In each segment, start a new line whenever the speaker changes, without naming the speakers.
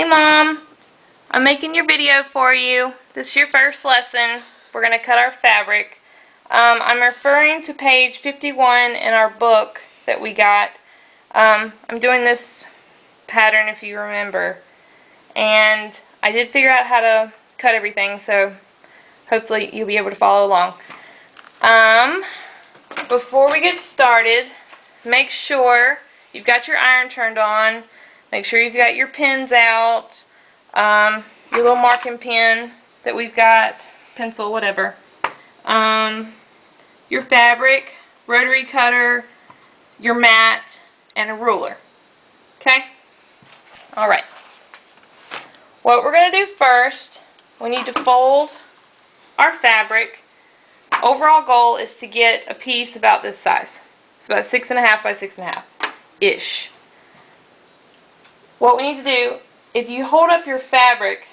Hey Mom, I'm making your video for you. This is your first lesson. We're going to cut our fabric. I'm referring to page 51 in our book that we got. I'm doing this pattern if you remember. And I did figure out how to cut everything, so hopefully you'll be able to follow along. Before we get started, make sure you've got your iron turned on. Make sure you've got your pens out, your little marking pen that we've got, pencil, whatever. Your fabric, rotary cutter, your mat, and a ruler. Okay? Alright. What we're going to do first, we need to fold our fabric. Overall goal is to get a piece about this size. It's about 6.5 by 6.5-ish. What we need to do, if you hold up your fabric,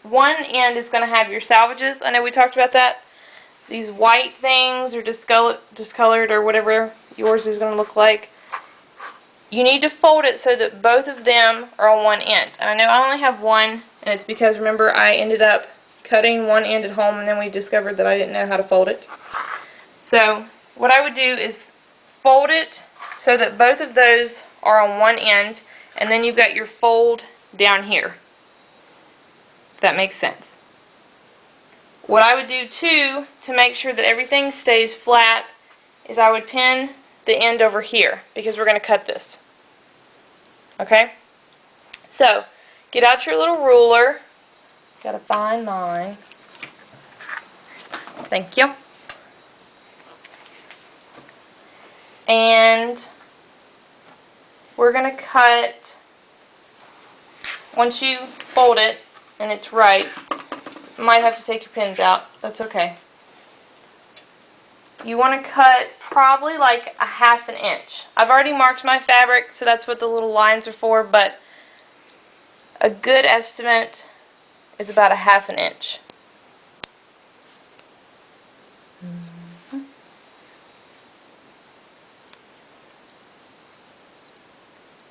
one end is going to have your salvages. I know we talked about that. These white things or discolored or whatever yours is going to look like. You need to fold it so that both of them are on one end. And I know I only have one, and it's because, remember, I ended up cutting one end at home and then we discovered that I didn't know how to fold it. So what I would do is fold it so that both of those are on one end, and then you've got your fold down here. If that makes sense. What I would do too to make sure that everything stays flat is I would pin the end over here because we're going to cut this. Okay? So, get out your little ruler. Gotta find mine. Thank you. And we're going to cut, once you fold it and it's right, you might have to take your pins out. That's okay. You want to cut probably like a 1/2 inch. I've already marked my fabric, so that's what the little lines are for, but a good estimate is about a 1/2 inch.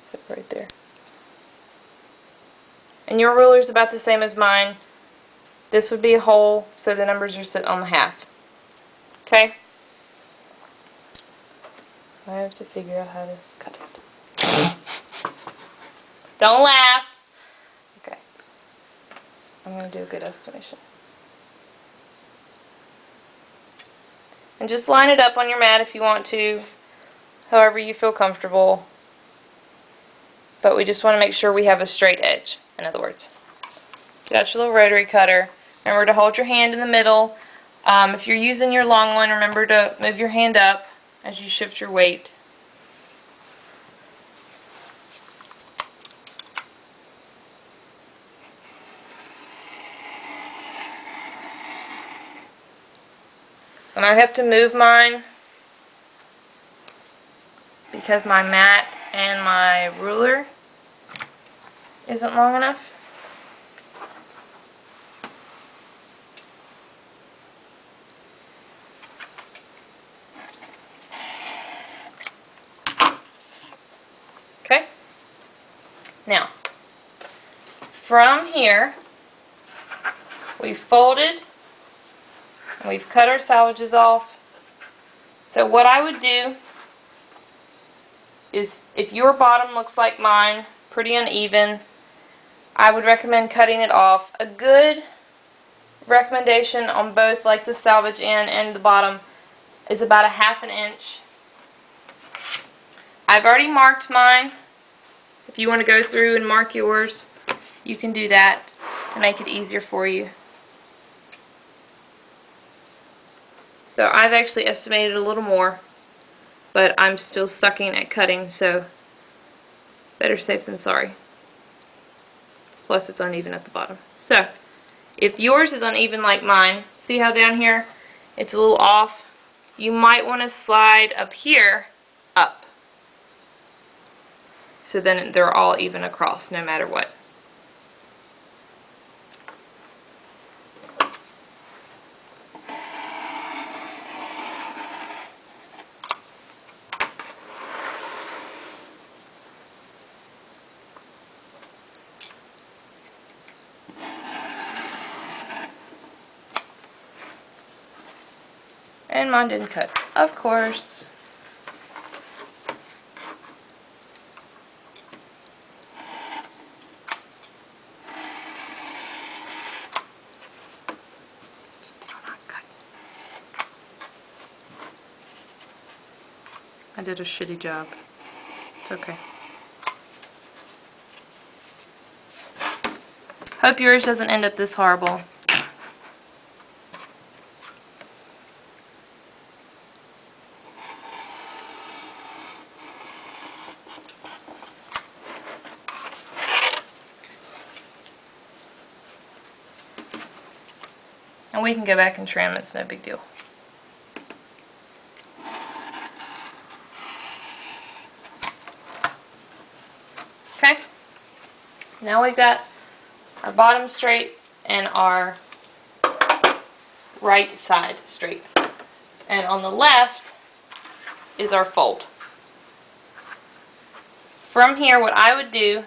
So right there. And your ruler is about the same as mine. This would be a hole, so the numbers are set on the half. Okay? I have to figure out how to cut it. Don't laugh. Okay. I'm going to do a good estimation. And just line it up on your mat if you want to, however you feel comfortable. But we just want to make sure we have a straight edge, in other words. Get out your little rotary cutter. Remember to hold your hand in the middle. If you're using your long one, remember to move your hand up as you shift your weight. And I have to move mine because my mat and my ruler isn't long enough. Okay? Now, from here, we've folded and we've cut our salvages off. So what I would do is, if your bottom looks like mine, pretty uneven, I would recommend cutting it off. A good recommendation on both, like the salvage end and the bottom, is about a 1/2 inch. I've already marked mine. If you want to go through and mark yours, you can do that to make it easier for you. So I've actually estimated a little more, but I'm still sucking at cutting, so better safe than sorry. Plus it's uneven at the bottom. So if yours is uneven like mine, see how down here it's a little off? You might want to slide up here up. So then they're all even across no matter what. And mine didn't cut. Of course. Still not cut. I did a shitty job. It's okay. Hope yours doesn't end up this horrible. And we can go back and trim, it's no big deal. Okay, now we've got our bottom straight and our right side straight. And on the left is our fold. From here, what I would do